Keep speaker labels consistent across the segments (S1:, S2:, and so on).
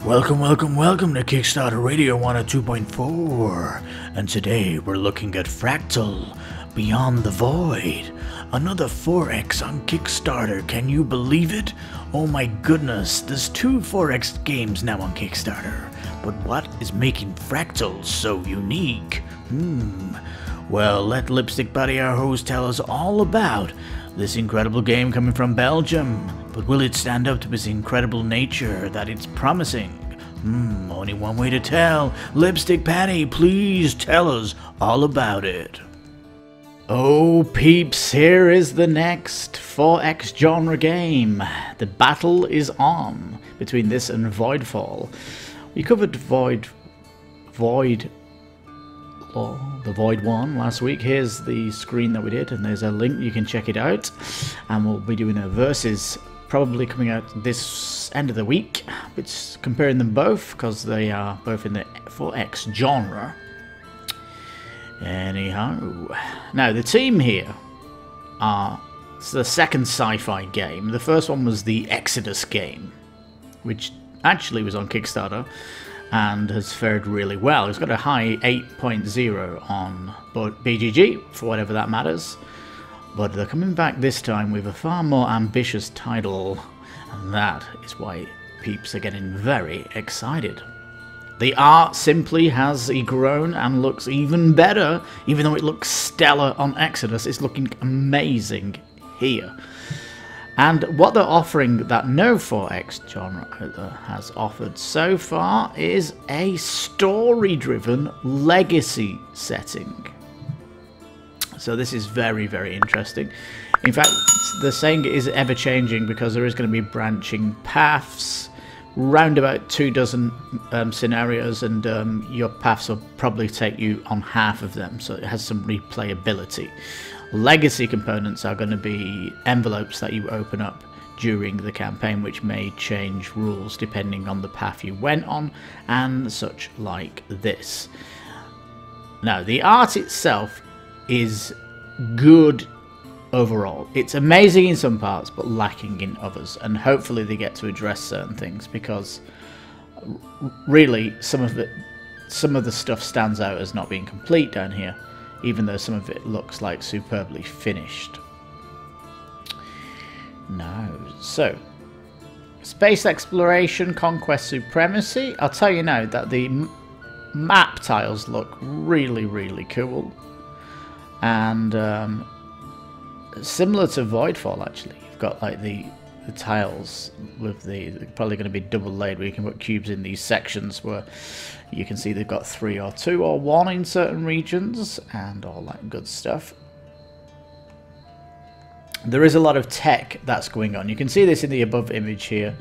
S1: Welcome to Kickstarter Radio 102.4, and today we're looking at Fractal, Beyond the Void, another 4X on Kickstarter. Can you believe it? Oh my goodness, there's 2 4X games now on Kickstarter, but what is making Fractal so unique? Well, let Lipstickpaddy, our host, tell us all about this incredible game coming from Belgium. But will it stand up to its incredible nature that it's promising? Only one way to tell. Lipstickpaddy, please tell us all about it. Oh peeps, here is the next 4X genre game. The battle is on between this and Voidfall. We covered the Void 1 last week. Here's the screen that we did, and there's a link, you can check it out. And we'll be doing a versus probably coming out this end of the week, which comparing them both because they are both in the 4X genre. Anyhow, now the team here are, it's the second sci-fi game. The first one was the Exodus game, which actually was on Kickstarter and has fared really well. It's got a high 8.0 on BGG, for whatever that matters. But they're coming back this time with a far more ambitious title, and that is why peeps are getting very excited. The art simply has grown and looks even better. Even though it looks stellar on Exodus, it's looking amazing here. And what they're offering that no 4X genre has offered so far is a story-driven legacy setting. So this is very, very interesting. In fact, the saying is ever-changing because there is going to be branching paths, round about 24 scenarios, and your paths will probably take you on half of them, so it has some replayability. Legacy components are going to be envelopes that you open up during the campaign, which may change rules depending on the path you went on, and such like this. Now, the art itself is good overall. It's amazing in some parts, but lacking in others, and hopefully they get to address certain things, because really some of the stuff stands out as not being complete down here, even though some of it looks like superbly finished. Now, so space exploration, conquest, supremacy. I'll tell you now that the map tiles look really, really cool. And similar to Voidfall, actually, you've got like the tiles with they're probably going to be double laid, where you can put cubes in these sections where you can see they've got 3 or 2 or 1 in certain regions and all that good stuff. There is a lot of tech that's going on. You can see this in the above image here,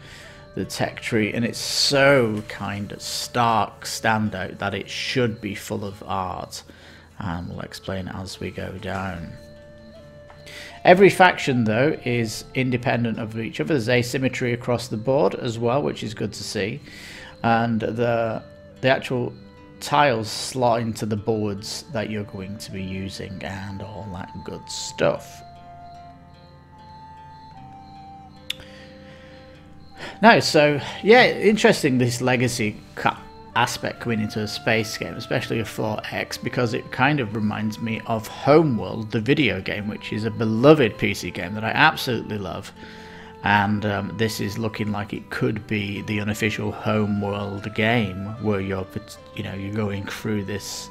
S1: the tech tree, and it's so kind of stark standout that it should be full of art. And we'll explain as we go down. Every faction, though, is independent of each other. There's asymmetry across the board as well, which is good to see. And the actual tiles slot into the boards that you're going to be using and all that good stuff. Now, so, yeah, interesting, this legacy aspect coming into a space game, especially a 4X, because it kind of reminds me of Homeworld, the video game, which is a beloved PC game that I absolutely love. And this is looking like it could be the unofficial Homeworld game, where you're going through this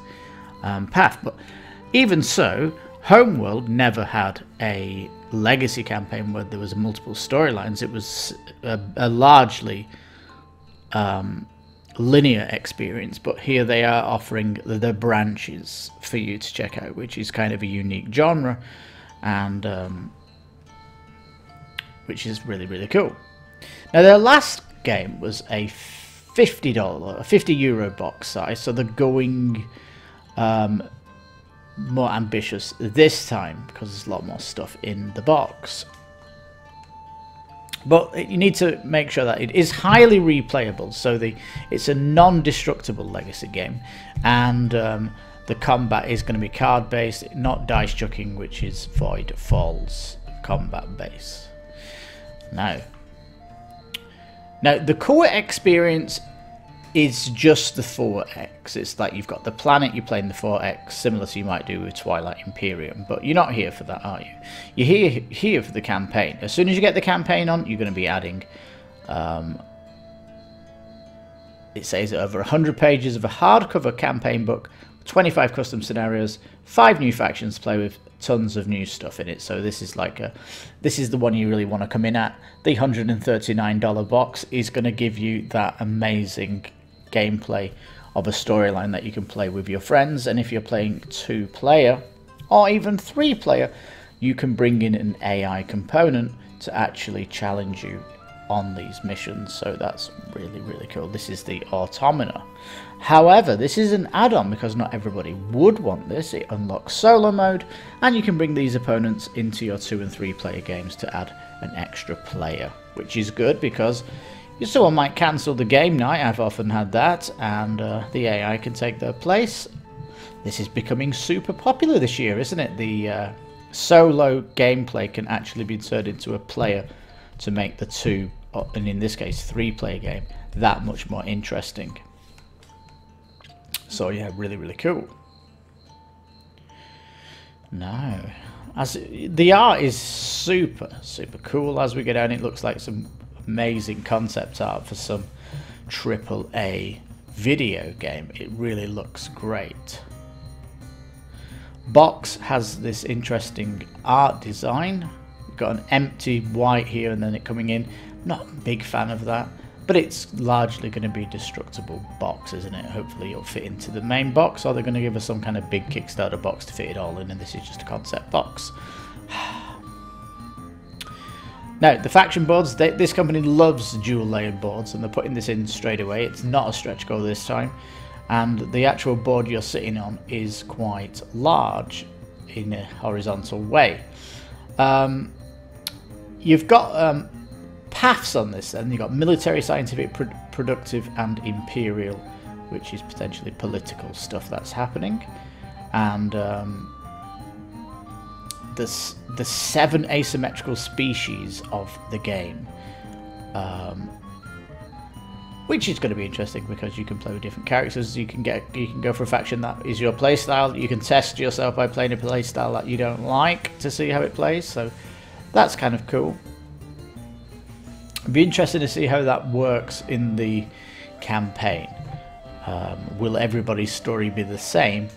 S1: path. But even so, Homeworld never had a legacy campaign where there was multiple storylines. It was a largely linear experience, but here they are offering the branches for you to check out, which is kind of a unique genre, and which is really, really cool. Now, their last game was a €50 box size, so they're going more ambitious this time because there's a lot more stuff in the box. But you need to make sure that it is highly replayable, so it's a non-destructible legacy game, and the combat is going to be card-based, not dice chucking, which is Voidfall's combat base. Now, the core experience is just the 4X. It's like you've got the planet, you're playing the 4X, similar to you might do with Twilight Imperium, but you're not here for that, are you? You're here for the campaign. As soon as you get the campaign on, you're going to be adding, it says over 100 pages of a hardcover campaign book, 25 custom scenarios, 5 new factions to play with, tons of new stuff in it. So this is like this is the one you really want to come in at. The $139 box is going to give you that amazing gameplay of a storyline that you can play with your friends, and if you're playing 2-player or even 3-player, you can bring in an AI component to actually challenge you on these missions. So that's really, really cool. This is the Automata. However, this is an add-on because not everybody would want this. It unlocks solo mode, and you can bring these opponents into your 2- and 3-player games to add an extra player, which is good because someone might cancel the game night. I've often had that, and the AI can take their place. This is becoming super popular this year, isn't it? The solo gameplay can actually be turned into a player to make the 2, and in this case 3-player game, that much more interesting. So yeah, really, really cool. No, as the art is super, super cool. As we go down, it looks like some amazing concept art for some AAA video game. It really looks great. Box has this interesting art design. We've got an empty white here and then it coming in. Not a big fan of that, but it's largely going to be destructible box, isn't it? Hopefully it'll fit into the main box, or they're going to give us some kind of big Kickstarter box to fit it all in, and this is just a concept box. Now, the faction boards, this company loves dual layered boards, and they're putting this in straight away. It's not a stretch goal this time, and the actual board you're sitting on is quite large in a horizontal way. You've got paths on this, and you've got military, scientific, productive, and imperial, which is potentially political stuff that's happening, and the 7 asymmetrical species of the game, which is going to be interesting because you can play with different characters. You can go for a faction that is your playstyle. You can test yourself by playing a playstyle that you don't like to see how it plays. So that's kind of cool. It'd be interesting to see how that works in the campaign. Will everybody's story be the same,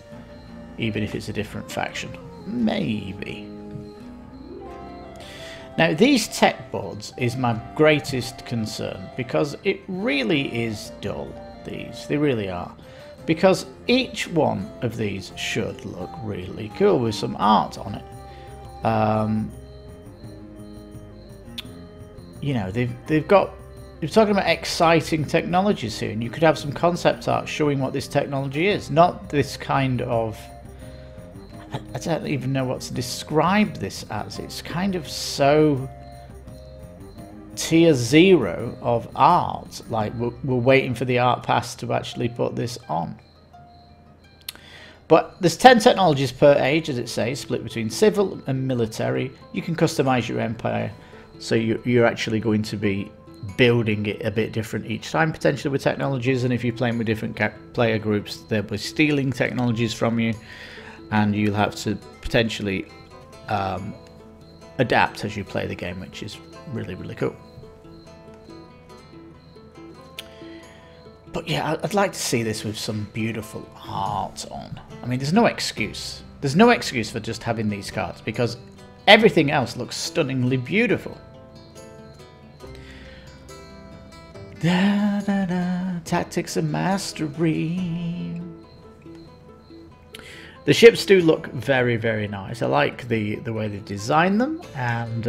S1: even if it's a different faction? Maybe. Now, these tech boards is my greatest concern because it really is dull. They really are, because each one of these should look really cool with some art on it. You know, they've got, you're talking about exciting technologies here, and you could have some concept art showing what this technology is, not this kind of, I don't even know what to describe this as. It's kind of so tier 0 of art, like we're waiting for the art pass to actually put this on. But there's 10 technologies per age, as it says, split between civil and military. You can customize your empire, so you're actually going to be building it a bit different each time, potentially with technologies, and if you're playing with different player groups, they'll be stealing technologies from you, and you'll have to potentially adapt as you play the game, which is really, really cool. But yeah, I'd like to see this with some beautiful art on. I mean, there's no excuse. There's no excuse for just having these cards, because everything else looks stunningly beautiful. Da, da, da. Tactics and mastery. The ships do look very, very nice. I like the way they've designed them, and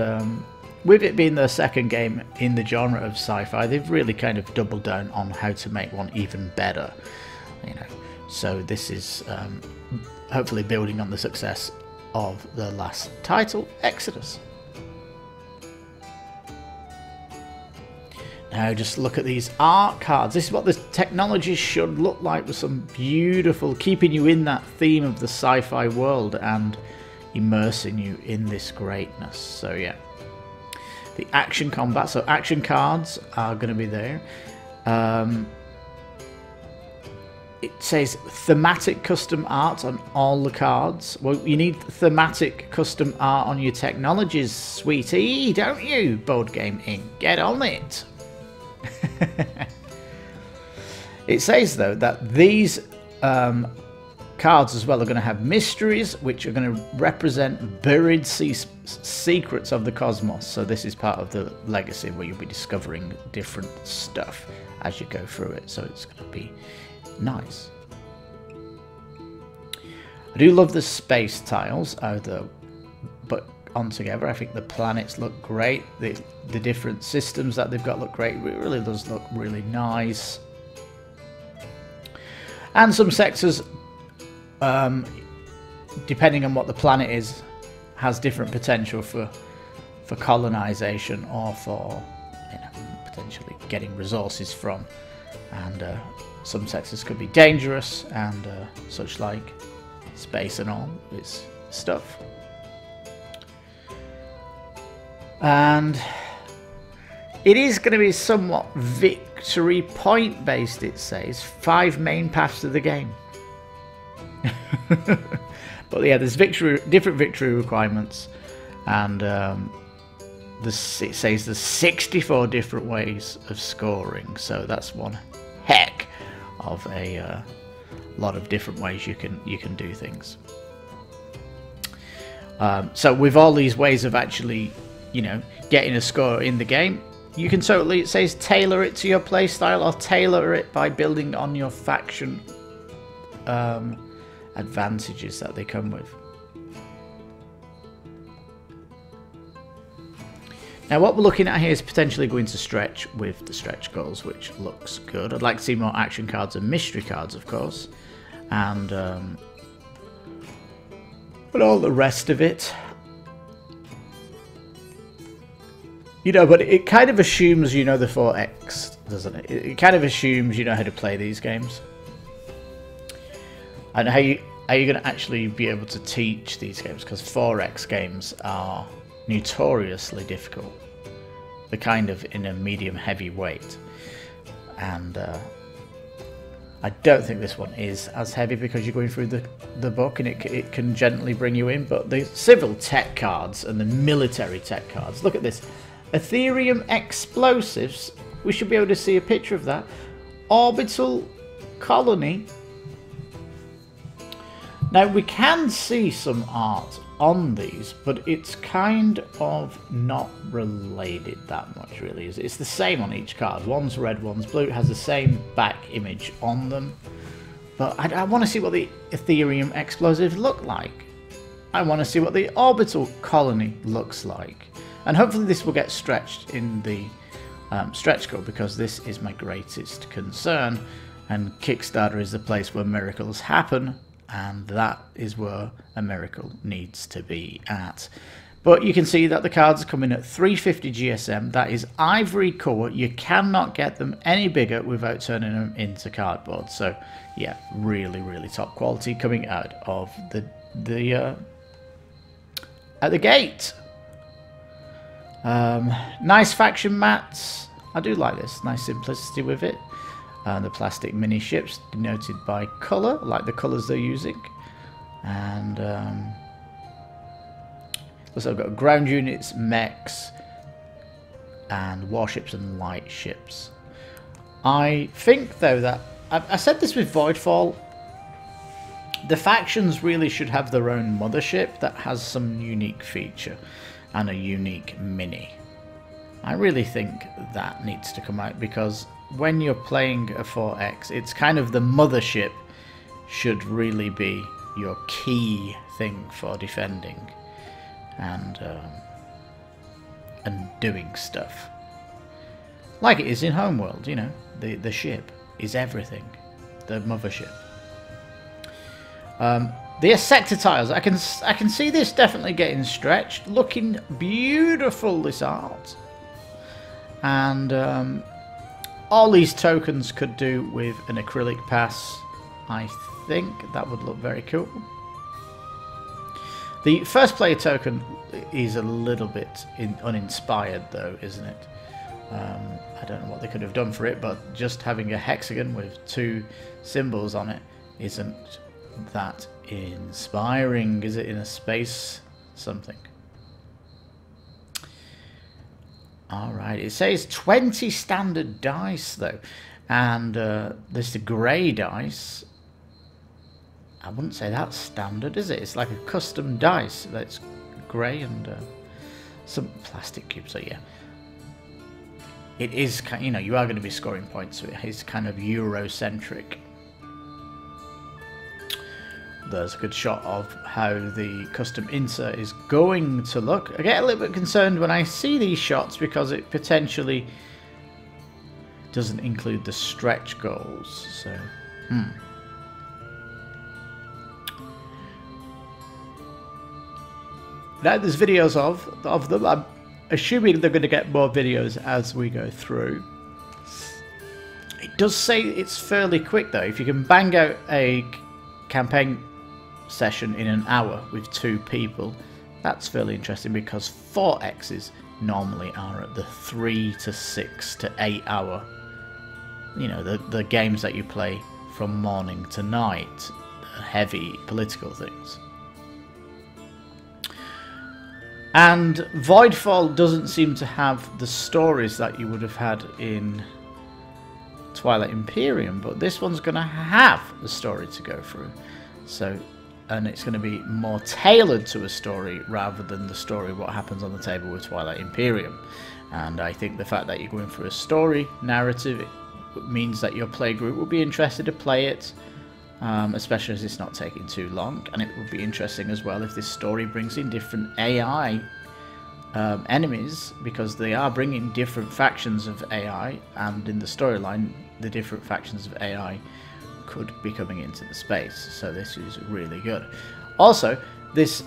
S1: with it being their second game in the genre of sci-fi, they've really kind of doubled down on how to make one even better. You know, so this is hopefully building on the success of the last title, Exodus. Now just look at these art cards. This is what the technology should look like, with some beautiful, keeping you in that theme of the sci-fi world and immersing you in this greatness. So yeah, the action combat, so action cards are going to be there. it says thematic custom art on all the cards. Well, you need thematic custom art on your technologies, sweetie, don't you, Board Game Inc? Get on it. It says, though, that these cards as well are going to have mysteries, which are going to represent buried secrets of the cosmos. So this is part of the legacy where you'll be discovering different stuff as you go through it. So it's going to be nice. I do love the space tiles, but on together I think the planets look great. The different systems that they've got look great. It really does look really nice. And some sectors, depending on what the planet is, has different potential for colonization or for, you know, potentially getting resources from. And some sectors could be dangerous and such like. Space and all is stuff. And it is going to be somewhat victory point based, it says. 5 main paths to the game. But yeah, there's different victory requirements, and it says there's 64 different ways of scoring, so that's one heck of a lot of different ways you can do things. So with all these ways of actually, you know, getting a score in the game, you can totally, it says, tailor it to your playstyle or tailor it by building on your faction advantages that they come with. Now what we're looking at here is potentially going to stretch with the stretch goals, which looks good. I'd like to see more action cards and mystery cards, of course, and but all the rest of it, you know. But it kind of assumes you know the 4X, doesn't it? It kind of assumes you know how to play these games. And how you going to actually be able to teach these games, because 4X games are notoriously difficult. They're kind of in a medium heavy weight, and I don't think this one is as heavy because you're going through the book, and it can gently bring you in. But the civil tech cards and the military tech cards, look at this. Ethereum explosives, we should be able to see a picture of that. Orbital colony. Now we can see some art on these, but it's kind of not related that much, really. It's the same on each card. One's red, one's blue. It has the same back image on them. But I want to see what the Ethereum explosives look like. I want to see what the orbital colony looks like. And hopefully this will get stretched in the stretch goal, because this is my greatest concern. And Kickstarter is the place where miracles happen. And that is where a miracle needs to be at. But you can see that the cards are coming at 350 GSM. That is ivory core. You cannot get them any bigger without turning them into cardboard. So yeah, really, really top quality coming out of the gate. Nice faction mats. I do like this. Nice simplicity with it. The plastic mini ships denoted by colour, like the colours they're using. And also I've got ground units, mechs, and warships and light ships. I think, though, that I said this with Voidfall, the factions really should have their own mothership that has some unique feature and a unique mini. I really think that needs to come out, because when you're playing a 4X, it's kind of the mothership should really be your key thing for defending and doing stuff. Like it is in Homeworld, you know, the ship is everything, the mothership. The sector tiles, I can see this definitely getting stretched, looking beautiful, this art. And all these tokens could do with an acrylic pass. I think that would look very cool. The first player token is a little bit uninspired, though, isn't it? I don't know what they could have done for it, but just having a hexagon with 2 symbols on it isn't that inspiring, is it? In a space something. Alright, it says 20 standard dice though, and there's the grey dice. I wouldn't say that's standard, is it? It's like a custom dice that's grey and some plastic cubes, so yeah. It is, you know, you are going to be scoring points, so it is kind of Eurocentric. There's a good shot of how the custom insert is going to look. I get a little bit concerned when I see these shots because it potentially doesn't include the stretch goals, so Now there's videos of them. I'm assuming they're going to get more videos as we go through. It does say it's fairly quick though. If you can bang out a campaign session in an hour with 2 people, that's fairly interesting, because 4Xs normally are at the 3 to 6 to 8 hour. You know, the games that you play from morning to night, heavy political things. And Voidfall doesn't seem to have the stories that you would have had in Twilight Imperium, but this one's going to have a story to go through. So, and it's going to be more tailored to a story rather than the story what happens on the table with Twilight Imperium. And I think the fact that you're going through a story narrative, it means that your play group will be interested to play it. Especially as it's not taking too long, and it would be interesting as well if this story brings in different AI enemies, because they are bringing different factions of AI, and in the storyline the different factions of AI could be coming into the space, so this is really good. Also, this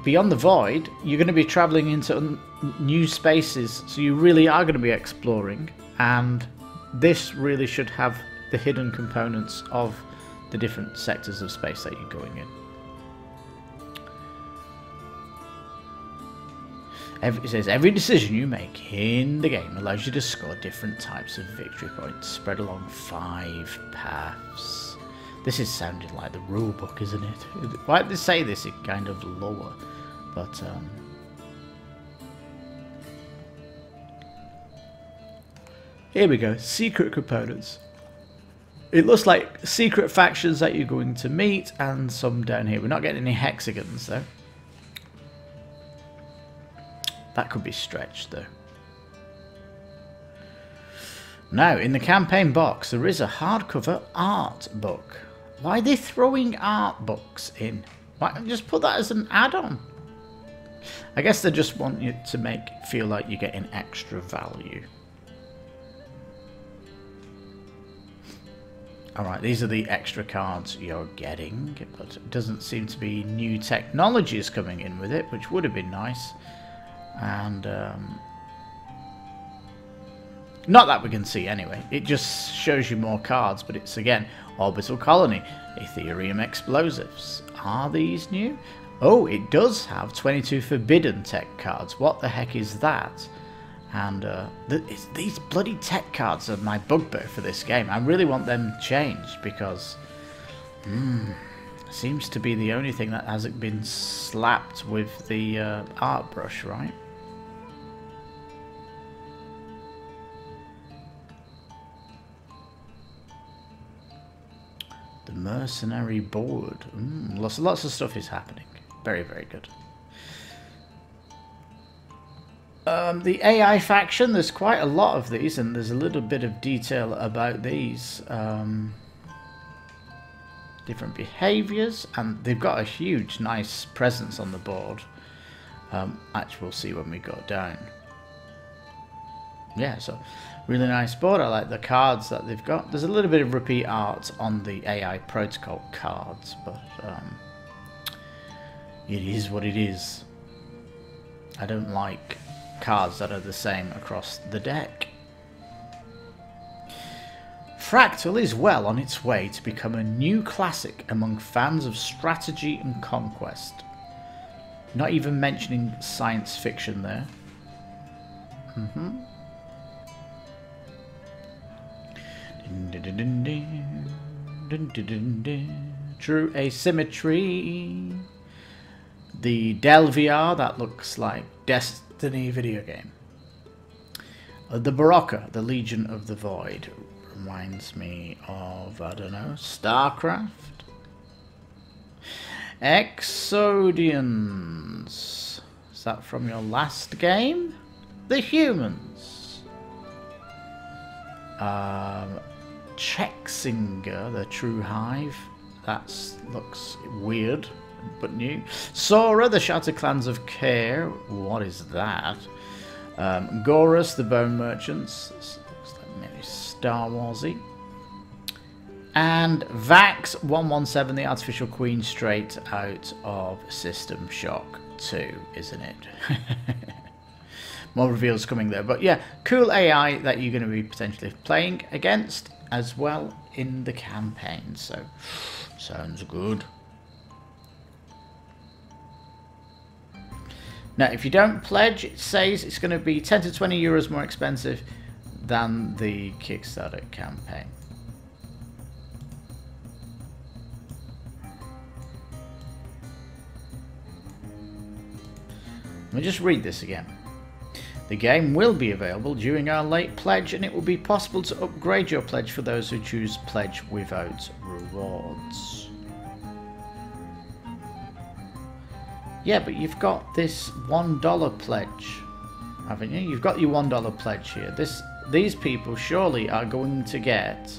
S1: Beyond the Void, you're going to be travelling into new spaces, so you really are going to be exploring, and this really should have the hidden components of the different sectors of space that you're going in. It says every decision you make in the game allows you to score different types of victory points spread along 5 paths. This is sounding like the rule book, isn't it? Why did they say this in kind of lower? But here we go. Secret components. It looks like secret factions that you're going to meet, and some down here. We're not getting any hexagons though. That could be stretched though. Now, in the campaign box, there is a hardcover art book. Why are they throwing art books in? Why not just put that as an add-on? I guess they just want you to feel like you're getting extra value. Alright, these are the extra cards you're getting, but it doesn't seem to be new technologies coming in with it, which would have been nice. And, not that we can see anyway, it just shows you more cards, but it's again, Orbital Colony, Ethereum Explosives. Are these new? Oh, it does have 22 Forbidden Tech cards. What the heck is that? And these bloody tech cards are my bugbear for this game. I really want them changed, because seems to be the only thing that hasn't been slapped with the art brush, right? The Mercenary Board. Lots of stuff is happening. Very, very good. The AI faction, there's quite a lot of these, and there's a little bit of detail about these. Different behaviours, and they've got a huge, nice presence on the board. Actually, we'll see when we go down. Yeah, so really nice board. I like the cards that they've got. There's a little bit of repeat art on the AI protocol cards, but it is what it is. I don't like cards that are the same across the deck. Fractal is well on its way to become a new classic among fans of strategy and conquest. Not even mentioning science fiction there. True asymmetry. The Delviar, that looks like Destiny video game. The Barocca, the Legion of the Void. Reminds me of, I don't know, StarCraft. Exodians. Is that from your last game? The Humans. Chexinger, the True Hive. That looks weird, but new. Sora, the Shattered Clans of Care. What is that? Gorus, the Bone Merchants. This looks like maybe Star Warsy. And Vax 117, the Artificial Queen, straight out of System Shock 2, isn't it? More reveals coming there. But yeah, cool AI that you're going to be potentially playing against as well in the campaign. So, sounds good. Now, if you don't pledge, it says it's going to be 10 to 20 euros more expensive than the Kickstarter campaign. Let me just read this again. The game will be available during our late pledge, and it will be possible to upgrade your pledge for those who choose pledge without rewards. Yeah, but you've got this $1 pledge, haven't you? You've got your $1 pledge here. These people surely are going to get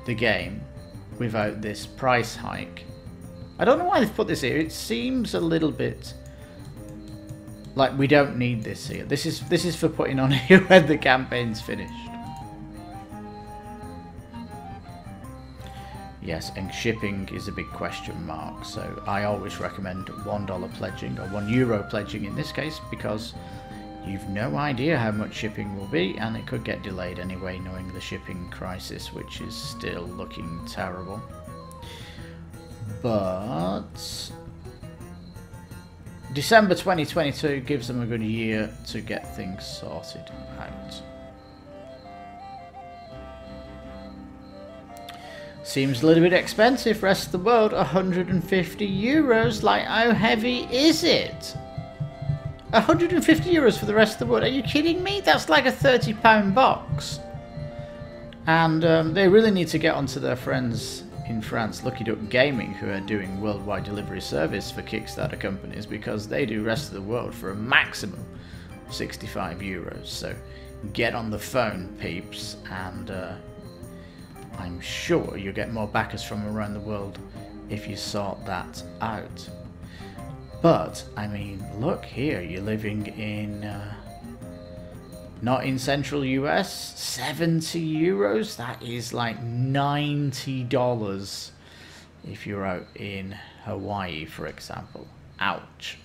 S1: the game without this price hike. I don't know why they've put this here. It seems a little bit like we don't need this here. This is for putting on here when the campaign's finished. Yes, and shipping is a big question mark. So I always recommend $1 pledging, or €1 pledging in this case, because you've no idea how much shipping will be, and it could get delayed anyway, knowing the shipping crisis, which is still looking terrible. But December 2022 gives them a good year to get things sorted out. Seems a little bit expensive. Rest of the world, 150 euros. Like, how heavy is it? 150 euros for the rest of the world. Are you kidding me? That's like a £30 box. And they really need to get onto their friends in France, Lucky Duck Gaming, who are doing worldwide delivery service for Kickstarter companies, because they do rest of the world for a maximum of 65 euros. So get on the phone, peeps, and I'm sure you'll get more backers from around the world if you sort that out. But, I mean, look here, you're living in, not in central US, 70 euros, that is like $90 if you're out in Hawaii, for example. Ouch.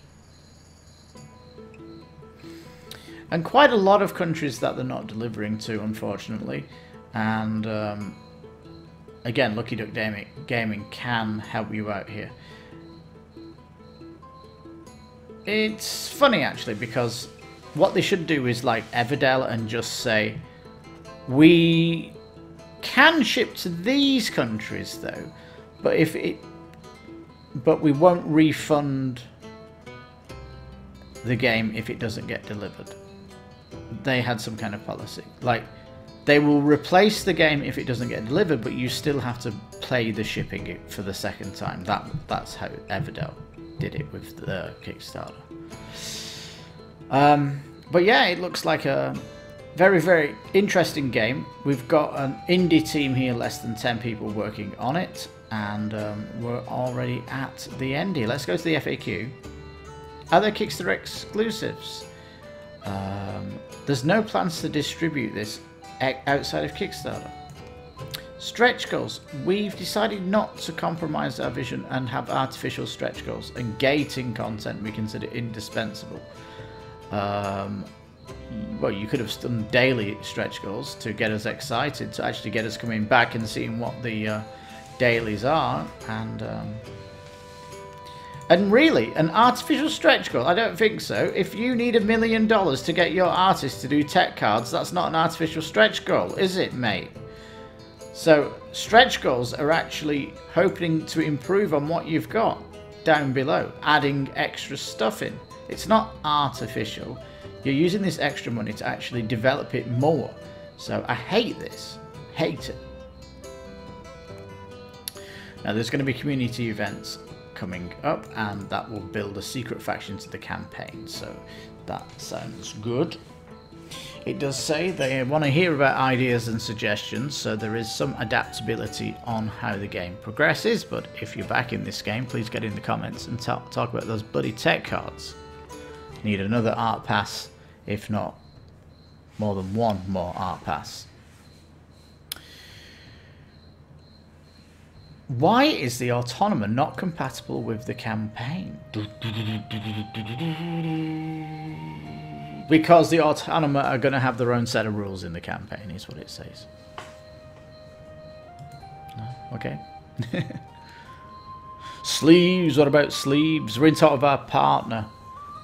S1: And quite a lot of countries that they're not delivering to, unfortunately. And, again, Lucky Duck Gaming can help you out here. It's funny, actually, because what they should do is like Everdell and just say, we can ship to these countries though, but we won't refund the game if it doesn't get delivered. They had some kind of policy. Like, they will replace the game if it doesn't get delivered, but you still have to pay the shipping for the second time. That's how Everdell did it with the Kickstarter. But yeah, it looks like a very, very interesting game. We've got an indie team here, less than 10 people working on it, and we're already at the end here. Let's go to the FAQ. Are there Kickstarter exclusives? There's no plans to distribute this outside of Kickstarter. Stretch goals. We've decided not to compromise our vision and have artificial stretch goals and gating content we consider indispensable. Well, you could have done daily stretch goals to get us excited, to actually get us coming back and seeing what the dailies are. And And really, an artificial stretch goal? I don't think so. If you need $1 million to get your artist to do tech cards, that's not an artificial stretch goal, is it, mate? So, stretch goals are actually hoping to improve on what you've got down below, adding extra stuff in. It's not artificial. You're using this extra money to actually develop it more. So, I hate this. Hate it. Now, there's going to be community events coming up, and that will build a secret faction to the campaign, so that sounds good. It does say they want to hear about ideas and suggestions, so there is some adaptability on how the game progresses, but if you're back in this game, please get in the comments and talk about those bloody tech cards. Need another art pass, if not more than one more art pass. Why is the Autonoma not compatible with the campaign? Because the Autonoma are going to have their own set of rules in the campaign, is what it says. Okay. Sleeves, what about sleeves? We're in talk of our partner.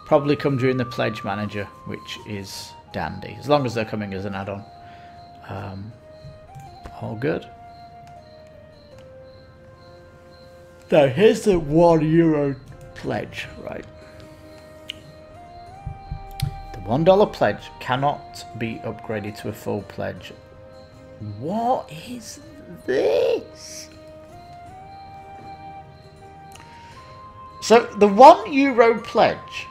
S1: Probably come during the Pledge Manager, which is dandy. As long as they're coming as an add-on. All good. Now, here's the €1 pledge, right? The $1 pledge cannot be upgraded to a full pledge. What is this? So, the €1 pledge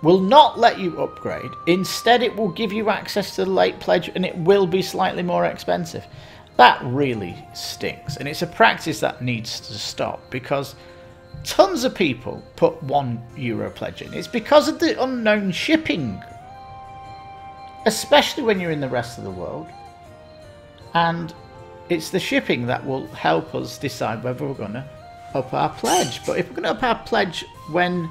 S1: will not let you upgrade. Instead, it will give you access to the late pledge, and it will be slightly more expensive. That really stinks, and it's a practice that needs to stop, because tons of people put €1 pledge in. It's because of the unknown shipping, especially when you're in the rest of the world, and it's the shipping that will help us decide whether we're going to up our pledge. But if we're going to up our pledge when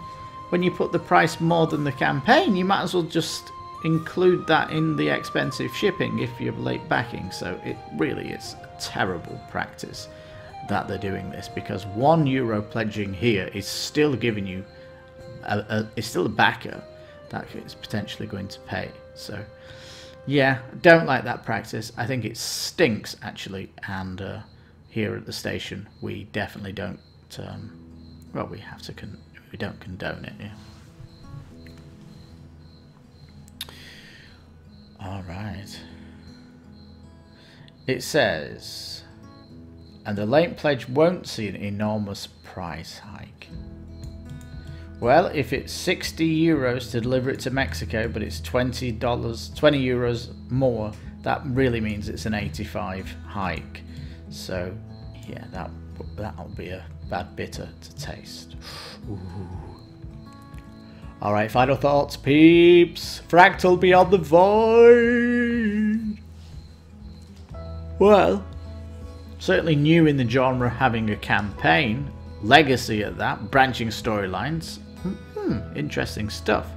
S1: you put the price more than the campaign, you might as well just include that in the expensive shipping if you're late backing. So it really is a terrible practice that they're doing this, because €1 pledging here is still giving you it's still a backer that is potentially going to pay. So yeah, don't like that practice. I think it stinks actually, and here at the station we definitely don't well, we have to we don't condone it. Yeah. Alright. It says, and the late pledge won't see an enormous price hike. Well, if it's €60 to deliver it to Mexico, but it's €20 more, that really means it's an 85 hike. So, yeah, that'll be a bad bitter to taste. Ooh. Alright, final thoughts, peeps. Fractal Beyond the Void. Well, certainly new in the genre, having a campaign, legacy at that, branching storylines. Interesting stuff.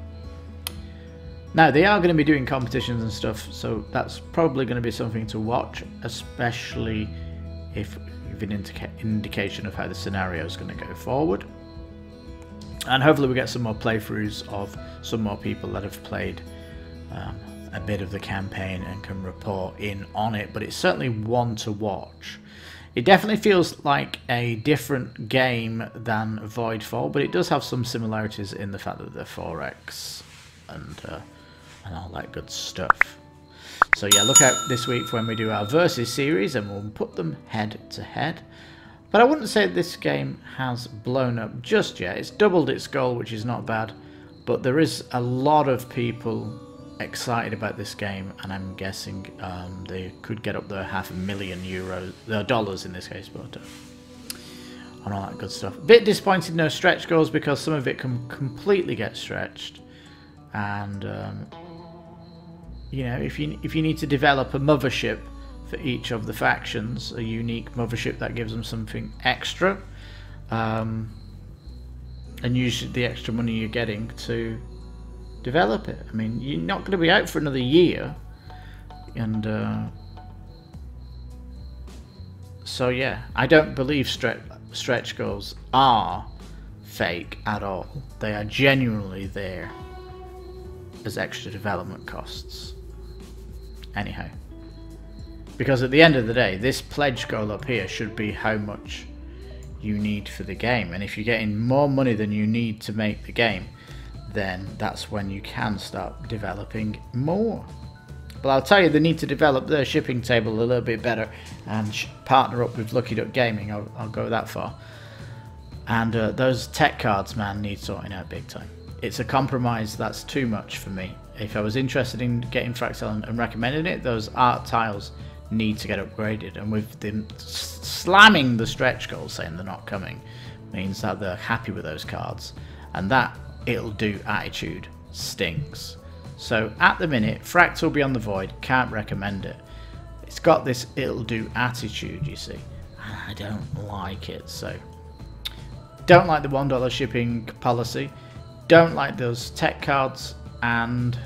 S1: Now, they are going to be doing competitions and stuff, so that's probably going to be something to watch, especially if you've an indication of how the scenario is going to go forward. And hopefully we get some more playthroughs of some more people that have played a bit of the campaign and can report in on it. But it's certainly one to watch. It definitely feels like a different game than Voidfall, but it does have some similarities in the fact that they're 4X and all that good stuff. So yeah, look out this week for when we do our Versus series, and we'll put them head to head. But I wouldn't say this game has blown up just yet. It's doubled its goal, which is not bad. But there is a lot of people excited about this game, and I'm guessing they could get up there $500,000 dollars in this case, but and all that good stuff. A bit disappointed no stretch goals, because some of it can completely get stretched, and you know, if you need to develop a mothership for each of the factions, a unique mothership that gives them something extra, and use the extra money you're getting to develop it. I mean, you're not going to be out for another year, and so yeah, I don't believe stretch goals are fake at all. They are genuinely there as extra development costs. Anyhow, because at the end of the day, this pledge goal up here should be how much you need for the game, and if you're getting more money than you need to make the game, then that's when you can start developing more. But I'll tell you, they need to develop their shipping table a little bit better and partner up with Lucky Duck Gaming. I'll go that far. And those tech cards, man, need sorting out big time. It's a compromise that's too much for me. If I was interested in getting Fractal and recommending it, those art tiles need to get upgraded. And with them slamming the stretch goals, saying they're not coming, means that they're happy with those cards. And that it'll do attitude stings. So at the minute, Fractal Beyond the Void, can't recommend it. It's got this it'll do attitude, you see. And I don't like it, so. Don't like the $1 shipping policy. Don't like those tech cards. And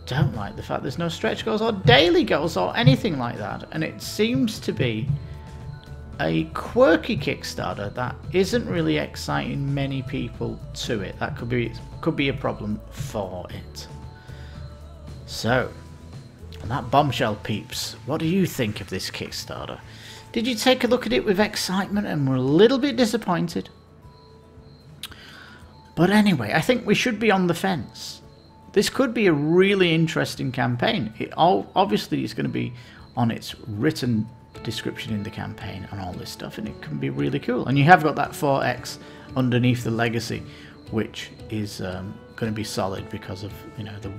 S1: don't like the fact there's no stretch goals or daily goals or anything like that. And it seems to be a quirky Kickstarter that isn't really exciting many people to it. That could be a problem for it. So, on that bombshell, peeps, what do you think of this Kickstarter? Did you take a look at it with excitement and were a little bit disappointed? But anyway, I think we should be on the fence. This could be a really interesting campaign. It obviously is going to be on its written description in the campaign and all this stuff, and it can be really cool. And you have got that 4X underneath the legacy, which is going to be solid because of, you know, the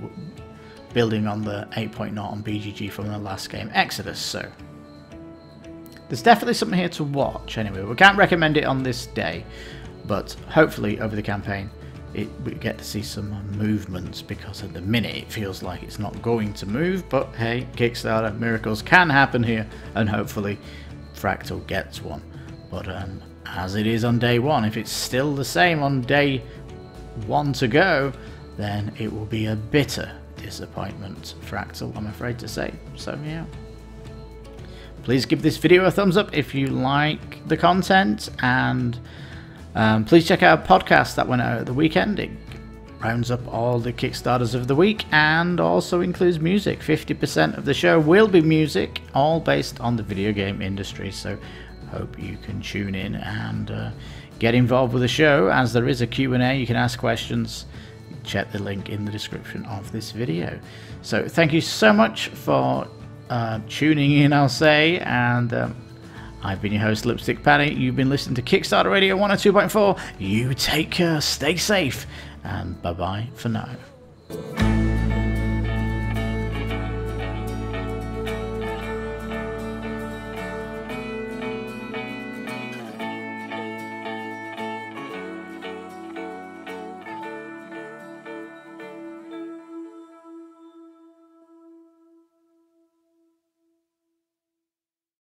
S1: building on the 8.0 on BGG from the last game, Exodus. So there's definitely something here to watch. Anyway, we can't recommend it on this day, but hopefully over the campaign we get to see some movements, because at the minute it feels like it's not going to move. But hey, Kickstarter, miracles can happen here, and hopefully Fractal gets one. But as it is on day one, if it's still the same on day one to go, then it will be a bitter disappointment, Fractal, I'm afraid to say. So yeah, please give this video a thumbs up if you like the content, and please check out our podcast that went out at the weekend. It rounds up all the Kickstarters of the week and also includes music. 50% of the show will be music, all based on the video game industry. So hope you can tune in and get involved with the show, as there is a Q&A. You can ask questions. Check the link in the description of this video. So thank you so much for tuning in, I'll say, and I've been your host, Lipstickpaddy. You've been listening to Kickstarter Radio 102.4. You take care, stay safe, and bye-bye for now.